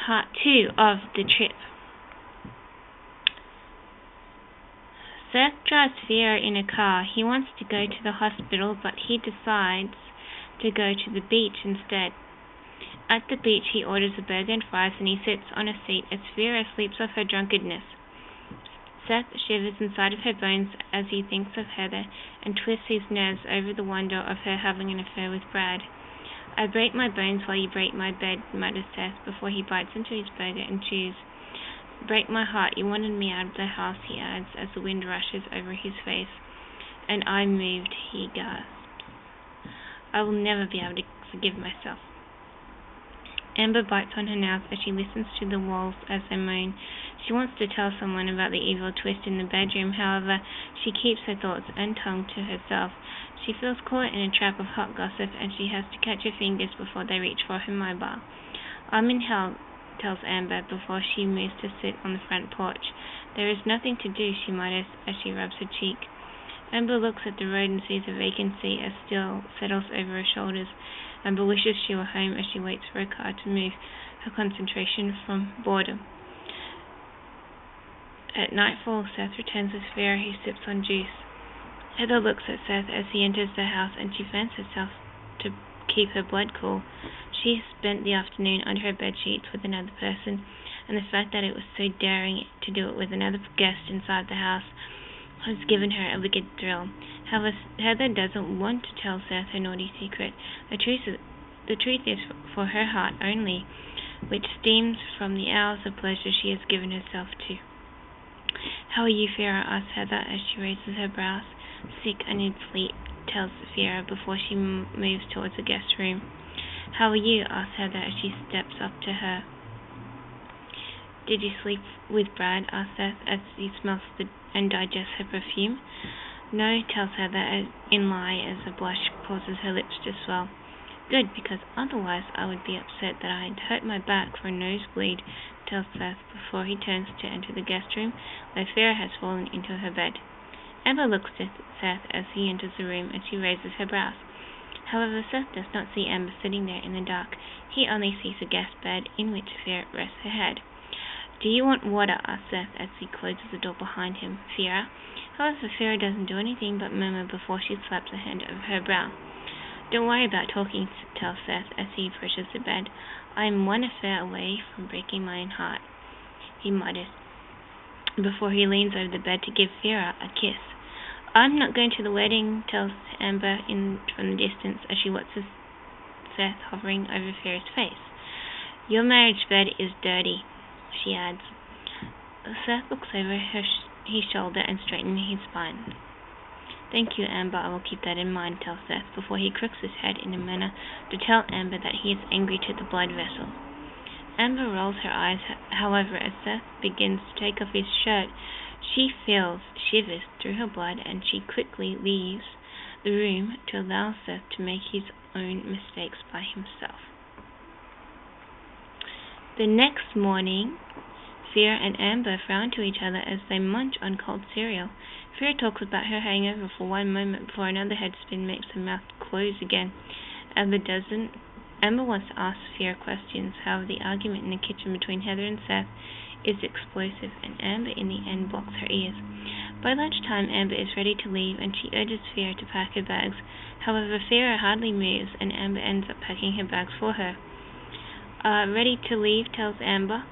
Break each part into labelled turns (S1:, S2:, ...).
S1: Part 2 of the trip. Seth drives Vera in a car. He wants to go to the hospital, but he decides to go to the beach instead. At the beach, he orders a burger and fries, and he sits on a seat as Vera sleeps off her drunkenness. Seth shivers inside of her bones as he thinks of Heather and twists his nerves over the wonder of her having an affair with Brad. "I break my bones while you break my bed," mutters Seth before he bites into his burger and chews. "Break my heart, you wanted me out of the house," he adds as the wind rushes over his face. "And I moved," he gasps. "I will never be able to forgive myself." Amber bites on her nails as she listens to the walls as they moan. She wants to tell someone about the evil twist in the bedroom. However, she keeps her thoughts and tongue to herself. She feels caught in a trap of hot gossip, and she has to catch her fingers before they reach for her mobile. "I'm in hell," tells Amber before she moves to sit on the front porch. "There is nothing to do," she mutters as she rubs her cheek. Amber looks at the road and sees a vacancy as still settles over her shoulders. Amber wishes she were home as she waits for a car to move her concentration from boredom. At nightfall, Seth returns with Vera, who sips on juice. Heather looks at Seth as he enters the house, and she fans herself to keep her blood cool. She has spent the afternoon under her bed sheets with another person, and the fact that it was so daring to do it with another guest inside the house has given her a wicked thrill. However, Heather doesn't want to tell Seth her naughty secret. The truth is for her heart only, which steams from the hours of pleasure she has given herself to. "How are you, Vera?" asks Heather as she raises her brows. "Sick, I need sleep," tells Vera before she moves towards the guest room. "How are you?" asks Heather as she steps up to her. "Did you sleep with Brad?" asks Seth as he smells and digests her perfume. "No," tells Heather in lie as a blush causes her lips to swell. "Good, because otherwise I would be upset that I had hurt my back for a nosebleed," tells Seth before he turns to enter the guest room, where Vera has fallen into her bed. Amber looks at Seth as he enters the room, and she raises her brows. However, Seth does not see Amber sitting there in the dark. He only sees a guest bed in which Vera rests her head. "Do you want water?" asks Seth as he closes the door behind him. "Vera?" However, Vera doesn't do anything but murmur before she slaps a hand over her brow. "Don't worry about talking," tells Seth as he approaches the bed. "I am one affair away from breaking my own heart," he mutters before he leans over the bed to give Vera a kiss. "I'm not going to the wedding," tells Amber from the distance as she watches Seth hovering over Vera's face. "Your marriage bed is dirty," she adds. Seth looks over his shoulder and straightens his spine. "Thank you, Amber, I will keep that in mind," tells Seth before he crooks his head in a manner to tell Amber that he is angry to the blood vessel. Amber rolls her eyes, however, as Seth begins to take off his shirt. She feels shivers through her blood, and she quickly leaves the room to allow Seth to make his own mistakes by himself. The next morning, Vera and Amber frown to each other as they munch on cold cereal. Vera talks about her hangover for one moment before another head spin makes her mouth close again. Amber doesn't. Amber wants to ask Vera questions. However, the argument in the kitchen between Heather and Seth is explosive, and Amber in the end blocks her ears. By lunchtime, Amber is ready to leave, and she urges Vera to pack her bags. However, Vera hardly moves, and Amber ends up packing her bags for her. "Ready to leave," tells Amber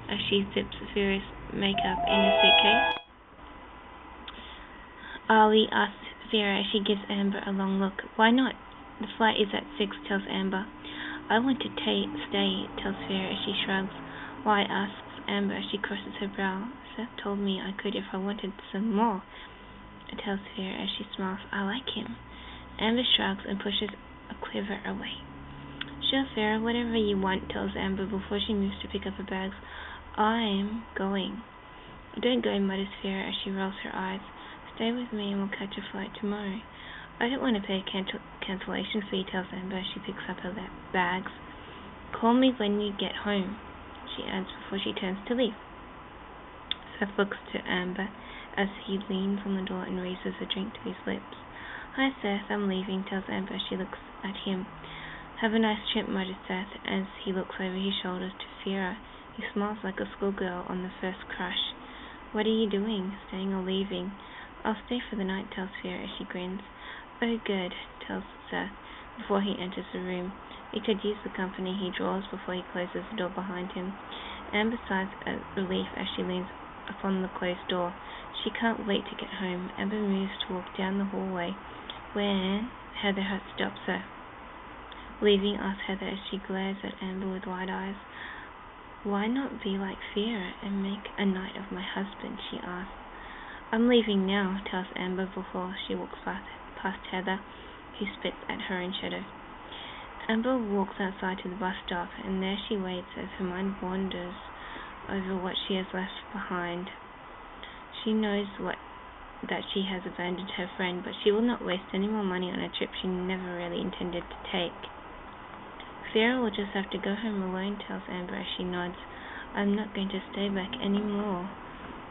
S1: as she zips Vera's makeup in a suitcase. "Are we?" asks Vera as she gives Amber a long look. "Why not? The flight is at 6, tells Amber. "I want to stay, tells Vera as she shrugs. "Why?" asks Amber as she crosses her brow. "Seth told me I could if I wanted some more," tells Vera as she smiles. "I like him." Amber shrugs and pushes a quiver away. "Sure, Vera, whatever you want," tells Amber before she moves to pick up her bags. "I'm going." "Don't go," mutters Vera as she rolls her eyes. "Stay with me and we'll catch a flight tomorrow." "I don't want to pay a cancellation fee," tells Amber as she picks up her bags. "Call me when you get home," she adds before she turns to leave. Seth looks to Amber as he leans on the door and raises a drink to his lips. "Hi, Seth, I'm leaving," tells Amber as she looks at him. Have a nice trip, mutters Seth as he looks over his shoulders to Vera, who smiles like a schoolgirl on the first crush. What are you doing? Staying or leaving? I'll stay for the night, tells Vera as she grins. Oh, good, tells Seth before he enters the room. He could use the company he draws before he closes the door behind him. Amber sighs a relief as she leans upon the closed door. She can't wait to get home. Amber moves to walk down the hallway, where Heather stops her. Leaving, asks Heather as she glares at Amber with wide eyes. Why not be like Vera and make a night of my husband, she asks. I'm leaving now, tells Amber before she walks past Heather, who spits at her in shadow. Amber walks outside to the bus stop, and there she waits as her mind wanders over what she has left behind. She knows that she has abandoned her friend, but she will not waste any more money on a trip she never really intended to take. Vera will just have to go home alone, tells Amber as she nods. I'm not going to stay back any more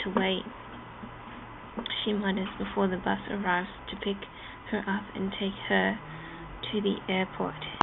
S1: to wait, she mutters before the bus arrives to pick her up and take her to the airport.